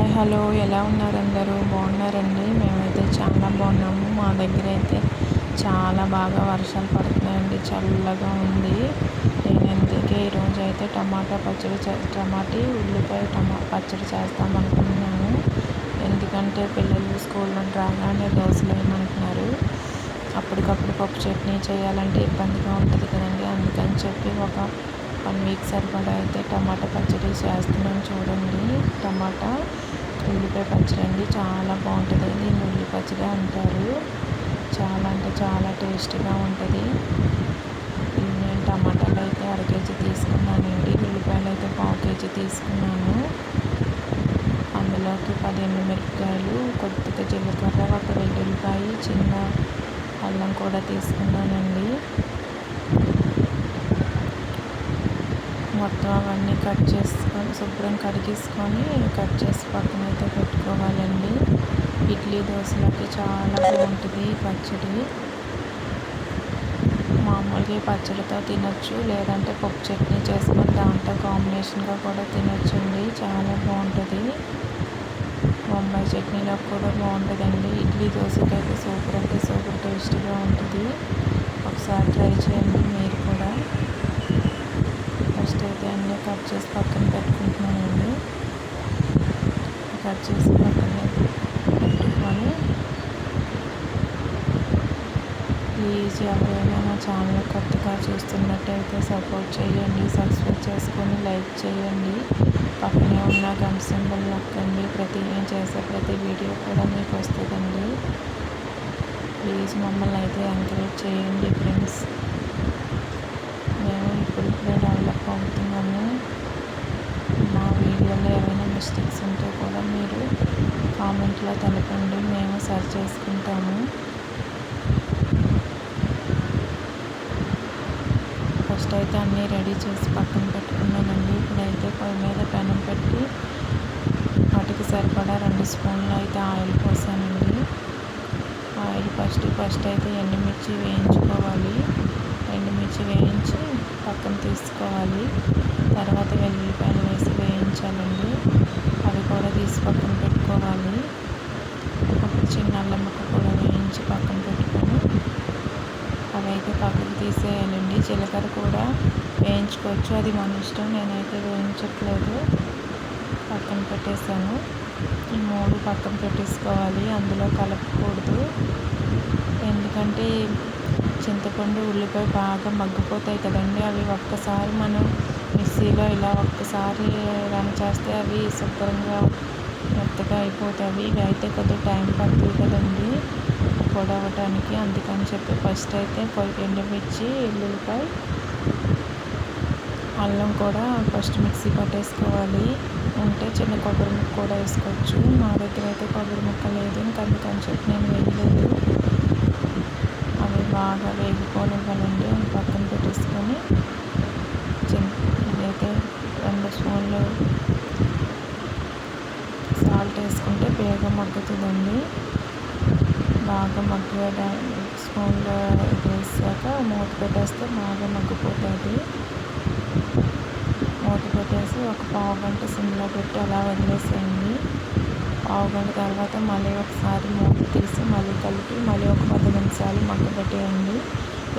Hi hello ఎలా ఉన్నారు అందరూ బాగున్నారండి. మేమైతే చాలా బాగున్నాము. మా దగ్గర అయితే చాలా బాగా వర్షాలు పడుతున్నాయండి. చల్లగా ఉంది. నేను అందుకే ఈరోజు అయితే ఉల్లిపాయ పచ్చడి చేస్తాం అనుకుంటున్నాను. ఎందుకంటే పిల్లలు స్కూల్ నుండి రాగానే దోశలు వేయమంటున్నారు. అప్పటికప్పుడు పప్పు చట్నీ చేయాలంటే ఇబ్బందిగా ఉంటుంది కదండి. అందుకని చెప్పి ఒక 1 వీక్ సరిపడా అయితే టమాటా పచ్చడి చేస్తున్నాను. చూడండి, టమాటా ఉల్లిపాయ పచ్చడి అండి. చాలా బాగుంటుంది. దీన్ని ఉల్లి పచ్చడి అంటారు. చాలా అంటే చాలా టేస్టీగా ఉంటుంది. నేను టమాటాలు అయితే 1/2 కేజీ తీసుకున్నానండి. ఉల్లిపాయలు అయితే 1/2 కేజీ తీసుకున్నాను. అందులోకి 10 ఎండుమిరపకాయలు, కొద్దిగా జీలకర్ర, ఒక వెల్లుల్లిపాయ, చిన్న అల్లం కూడా తీసుకున్నానండి. మొత్తం అవన్నీ కట్ చేసుకొని శుభ్రం కడిగేసుకొని కట్ చేసి పక్కన అయితే పెట్టుకోవాలండి. ఇడ్లీ దోశలకి చాలా బాగుంటుంది ఈ పచ్చడి. మామూలుగా పచ్చడితో తినొచ్చు, లేదంటే పప్పు చట్నీ చేసుకొని దాంట్లో కాంబినేషన్గా కూడా తినొచ్చండి. చాలా బాగుంటుంది. బొంబాయి చట్నీలో కూడా బాగుంటుందండి. ఇడ్లీ దోశకి అయితే సూపర్ అంటే సూపర్ టేస్టీగా ఉంటుంది. ఒకసారి ట్రై చేయండి మీరు కూడా. ఫస్ట్ అయితే అన్నీ కట్ చేసి పక్కన పెట్టుకుంటున్నానండి. కట్ చేసి పక్కన పెట్టుకొని ప్లీజ్ ఎవరైనా నా ఛానల్ కొత్తగా చూస్తున్నట్టయితే సపోర్ట్ చేయండి. సబ్స్క్రైబ్ చేసుకొని లైక్ చేయండి. పక్కనే ఉన్న గంట సింబల్ నొక్కండి. నేను చేసే ప్రతి వీడియో కూడా మీకు వస్తుందండి. ప్లీజ్ మమ్మల్ని అయితే ఎంకరేజ్ చేయండి ఫ్రెండ్స్. మేము ఇప్పుడిప్పుడే డెవలప్ అవుతున్నాము. మా వీడియోలో ఏమైనా మిస్టేక్స్ ఉంటే కూడా మీరు కామెంట్లో తెలపండి, మేము సరి చేసుకుంటాము. ఫస్ట్ అయితే అన్నీ రెడీ చేసి పక్కన పెట్టుకున్నానండి. ఇప్పుడైతే పొయ్యి మీద పెనం పెట్టి వాటికి సరిపడా 2 స్పూన్లు అయితే ఆయిల్ పోసానండి. ఆయిల్ ఫస్ట్ అయితే ఎండుమిర్చి వేయించుకోవాలి. ఎండుమిర్చి వేయించి పక్కన తీసుకోవాలి. తర్వాత వెల్లుల్లిపాయలు వేసి వేయించాలండి. అవి కూడా తీసి పక్కన పెట్టుకోవాలి. అప్పుడు చిన్న అల్లం ముక్క కూడా వేయించి పక్కన పెట్టుకొని అవి అయితే పక్కకు తీసేయాలండి. జీలకర్ర కూడా వేయించుకోవచ్చు, అది మన ఇష్టం. నేనైతే వేయించట్లేదు, పక్కన పెట్టేశాను. ఈ 3 పక్కన పెట్టేసుకోవాలి. అందులో కలపకూడదు. ఎందుకంటే చింతపండు ఉల్లిపాయ బాగా మగ్గిపోతాయి కదండి. అవి ఒక్కసారి మనం మిక్సీలో ఇలా ఒక్కసారి రన్ చేస్తే అవి శుభ్రంగా మెత్తగా అయిపోతాయి. ఇవి అయితే కొద్దిగా టైం పడుతుంది కదండి పొడి అవ్వడానికి. అందుకని చెప్పి ఫస్ట్ అయితే ఎండుమిర్చి, ఎల్లుల్లిపాయ, అల్లం కూడా ఫస్ట్ మిక్సీ పట్టేసుకోవాలి. ఉంటే చిన్న కొబ్బరి ముక్క కూడా వేసుకోవచ్చు. మా దగ్గర అయితే కొబ్బరి ముక్క లేదు, ఇంకా అందుకని చెప్పి నేను వేయలేదు. అవి బాగా వేగిపోనివ్వాలండి. అవి పక్కన పెట్టేసుకొని ఇదైతే 2 స్పూన్లు సాల్ట్ వేసుకుంటే బేగా మగ్గుతుందండి. బాగా స్పూన్లో వేసాక మూత పెట్టేస్తే బాగా మగ్గిపోతుంది. మూత పెట్టేసి ఒక 1/2 గంట సిమ్లో పెట్టి అలా వదిలేసేయండి. 1/2 గంట తర్వాత మళ్ళీ ఒకసారి మూత తీసి మళ్ళీ కలిపి మళ్ళీ ఒక 10 నిమిషాలు మగ్గబెట్టేయండి.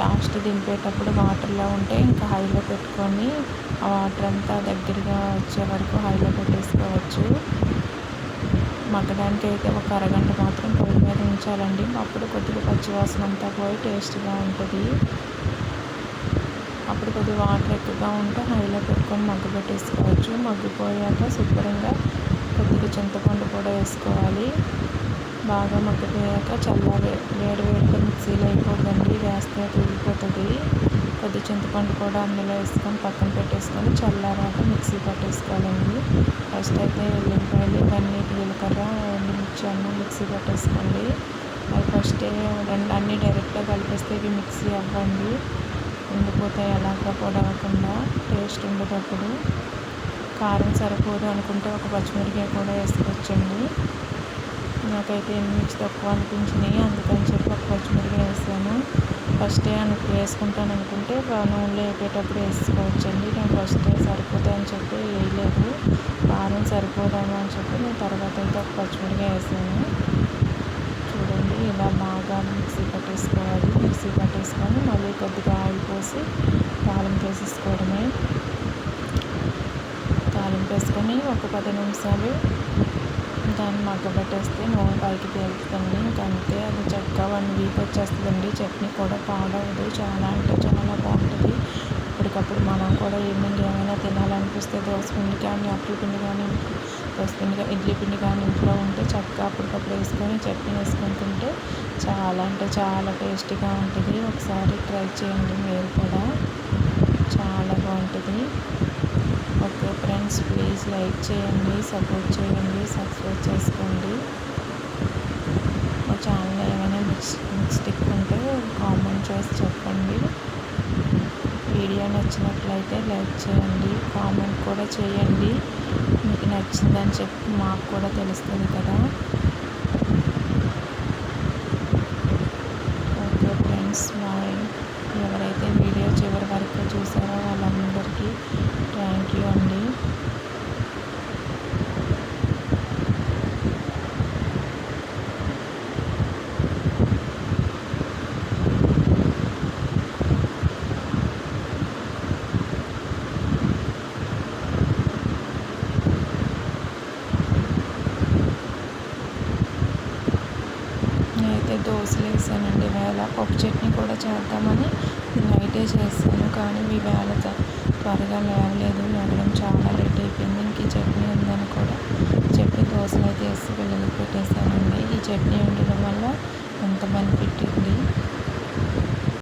లాస్ట్ దింపేటప్పుడు వాటర్లో ఉంటే ఇంకా హైలో పెట్టుకొని ఆ వాటర్ అంతా దగ్గరగా వచ్చే వరకు హైలో పెట్టేసుకోవచ్చు. మగ్గడానికి అయితే ఒక అరగంట మాత్రం పొయ్యి మీద ఉంచాలండి. అప్పుడు కొద్దిగా పచ్చివాసన అంతా పోయి టేస్ట్గా ఉంటుంది. అప్పుడు కొద్దిగా వాటర్ ఎక్కువగా ఉంటే హైలో పెట్టుకొని మగ్గబెట్టేసుకోవచ్చు. మగ్గిపోయాక శుభ్రంగా కొద్దిగా చింతపండు కూడా వేసుకోవాలి. బాగా మగ్గిపోయాక వేడిగా మిక్సీలో అయిపోద్దండి. వేస్తే తూగిపోతుంది. కొద్ది చింతపండు కూడా అందులో వేసుకొని పక్కన పెట్టేసుకొని చల్లారాక మిక్సీ పట్టేసుకోవాలండి. ఫస్ట్ అయితే వెల్లుల్లిపాయలు ఇవన్నీ, జీలకర్ర, ఎండుమిర్చి అన్నీ మిక్సీ పట్టేసుకోండి. అవి ఫస్ట్ అన్నీ డైరెక్ట్గా కలిపేస్తే ఇవి మిక్సీ అవ్వండి, ఉండిపోతాయి. అలాగా పొడవకుండా టేస్ట్ ఉండదు. అప్పుడు కారం సరిపోదు అనుకుంటే ఒక పచ్చిమిరపకాయ కూడా వేసుకోవచ్చండి. నాకైతే మిక్స్ తక్కువ అనిపించినాయి, అందుకని చెప్పి ఒక పచ్చిమిరపకాయ వేసాను. ఫస్టే వేసుకుంటాను అనుకుంటే నూనెలో వేపేటప్పుడు వేసుకోవచ్చండి. నేను ఫస్టే సరిపోతాయని చెప్పి వేయలేదు, కారం సరిపోదాము అని చెప్పి నేను తర్వాత అయితే ఒక పచ్చిమిరపకాయ వేసాను. చూడండి ఇలా బాగా మిక్సీ పట్టేసుకొని మళ్ళీ కొద్దిగా ఆయిల్ పోసి తాలింపు వేసేసుకోవడమే. తాలింపు వేసుకొని ఒక 10 నిమిషాలు దాన్ని మగ్గబెట్టేస్తే నూనె పైకి తేలుతుంది. ఇంకా అంతే, అది చక్కగా 1 వీక్ వచ్చేస్తుందండి. చట్నీ కూడా పాడవదు, చాలా అంటే చాలా బాగుంటుంది. అప్పటికప్పుడు మనం కూడా ఈవినింగ్ ఏమైనా తినాలనిపిస్తే దోసపిండి కానీ అట్ల పిండి కానీ ఇడ్లీ పిండి కానీ ఇంట్లో ఉంటే చక్కగా అప్పటికప్పుడు వేసుకొని చట్నీ వేసుకొని తింటే చాలా అంటే చాలా టేస్టీగా ఉంటుంది. ఒకసారి ట్రై చేయండి మీరు కూడా, చాలా బాగుంటుంది. ఓకే ఫ్రెండ్స్, ప్లీజ్ లైక్ చేయండి, సపోర్ట్ చేయండి, సబ్స్క్రైబ్ చేసుకోండి. మా ఛానల్లో ఏమైనా మిస్టేక్ ఉంటే కామెంట్ చేసి చెప్పండి. వీడియో నచ్చినట్లయితే లైక్ చేయండి, కామెంట్ కూడా చేయండి. మీకు నచ్చిందని చెప్పి మాకు కూడా తెలుస్తుంది కదా. Okay friends, bye. ఎవరైతే వీడియో చివరి వరకు చూసారో వాళ్ళందరికీ థ్యాంక్ యూ అండి. నేనైతే దోశలు వేసానండి. వేళ పప్పు చట్నీ కూడా చేద్దామని నైటే చేస్తాను, కానీ ఈ వేళ త్వరగా లేవలేదు, లేవడం చాలా లేట్ అయిపోయింది. ఇంక ఈ చట్నీ ఉందని కూడా చెప్పి దోశలు అయితే వేసి పిల్లలకి పెట్టేశానండి. ఈ చట్నీ ఉండడం వల్ల ఎంత బెనిఫిట్ ఉంది.